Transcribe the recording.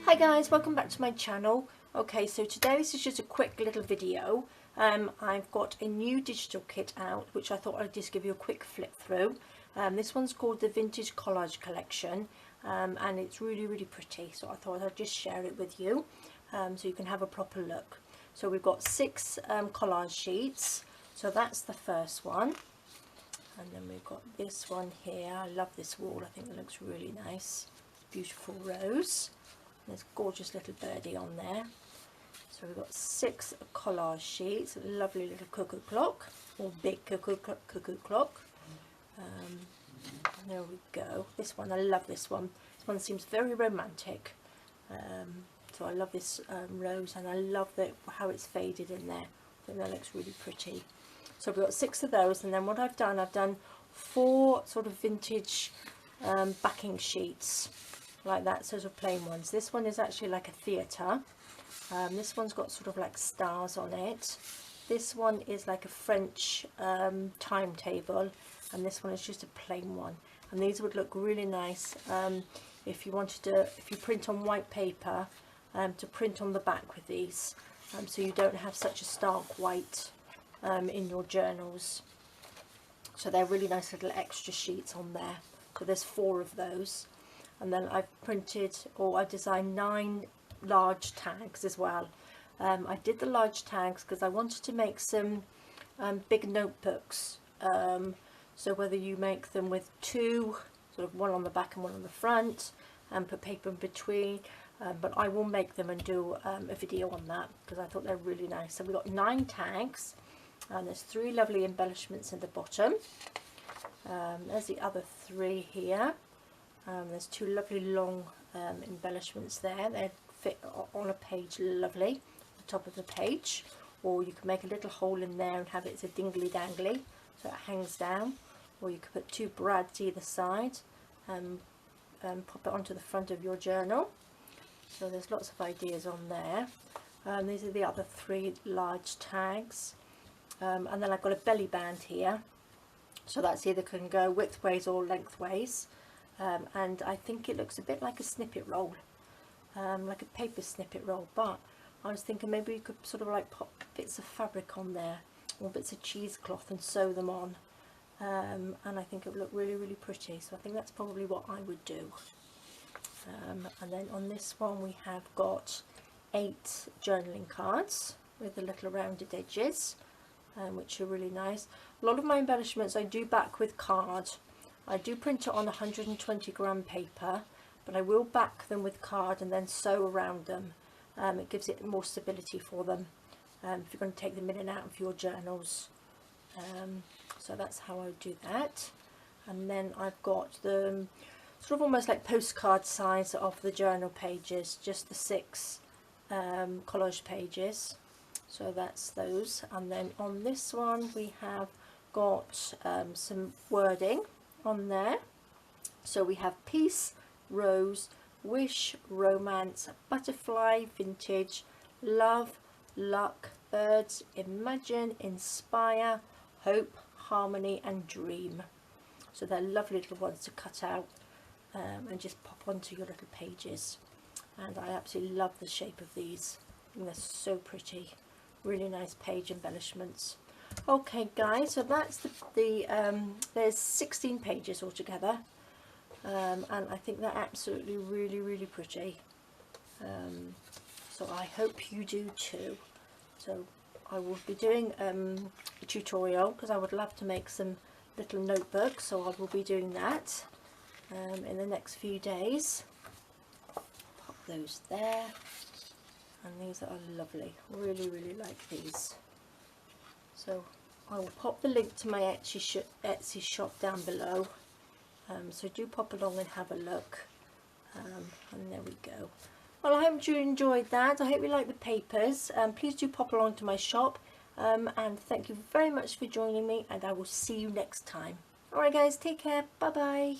Hi guys, welcome back to my channel. Okay, so today this is just a quick little video. I've got a new digital kit out which I thought I'd just give you a quick flip through. This one's called the Vintage Collage collection, and it's really pretty, so I thought I'd just share it with you so you can have a proper look. So we've got 6 collage sheets, so that's the first one, and then we've got this one here. I love this wall, I think it looks really nice. Beautiful rose. There's a gorgeous little birdie on there. So we've got 6 collage sheets, a lovely little cuckoo clock, or big cuckoo clock. There we go. This one, I love this one. This one seems very romantic. So I love this rose, and I love how it's faded in there. I think that looks really pretty. So we've got 6 of those, and then what I've done 4 sort of vintage backing sheets like that, sort of plain ones. This one is actually like a theatre. This one's got sort of like stars on it. This one is like a French timetable, and this one is just a plain one. And these would look really nice if you print on white paper, to print on the back with these, so you don't have such a stark white in your journals. So they're really nice little extra sheets on there. So there's 4 of those. And then I've designed 9 large tags as well. I did the large tags because I wanted to make some big notebooks. So whether you make them with 2, sort of one on the back and one on the front, and put paper in between, but I will make them and do a video on that because I thought they're really nice. So we've got 9 tags, and there's 3 lovely embellishments in the bottom. There's the other 3 here. There's 2 lovely long embellishments there. They fit on a page lovely, the top of the page, or you can make a little hole in there and have it as a dingly dangly, so it hangs down, or you could put 2 brads either side and pop it onto the front of your journal. So there's lots of ideas on there. These are the other 3 large tags, and then I've got a belly band here, so that's either can go widthways or lengthways. And I think it looks a bit like a snippet roll, like a paper snippet roll, but I was thinking maybe you could sort of like pop bits of fabric on there, or bits of cheesecloth, and sew them on, and I think it would look really pretty. So I think that's probably what I would do. And then on this one we have got 8 journaling cards with the little rounded edges, which are really nice. A lot of my embellishments I do back with card. I do print it on 120 gram paper, but I will back them with card and then sew around them. It gives it more stability for them if you're going to take them in and out of your journals. So that's how I do that. And then I've got the sort of almost like postcard size of the journal pages, just the 6 collage pages. So that's those. And then on this one we have got some wording on there. So we have peace, rose, wish, romance, butterfly, vintage, love, luck, birds, imagine, inspire, hope, harmony, and dream. So they're lovely little ones to cut out and just pop onto your little pages, and I absolutely love the shape of these. I think they're so pretty. Really nice page embellishments. Okay guys, so that's there's 16 pages altogether, and I think they're absolutely really pretty. So I hope you do too. So I will be doing a tutorial because I would love to make some little notebooks, so I will be doing that in the next few days. Pop those there, and these are lovely. Really like these. So I will pop the link to my Etsy shop down below, so do pop along and have a look, and there we go. Well, I hope you enjoyed that. I hope you like the papers. Please do pop along to my shop, and thank you very much for joining me, and I will see you next time. Alright guys, take care, bye bye.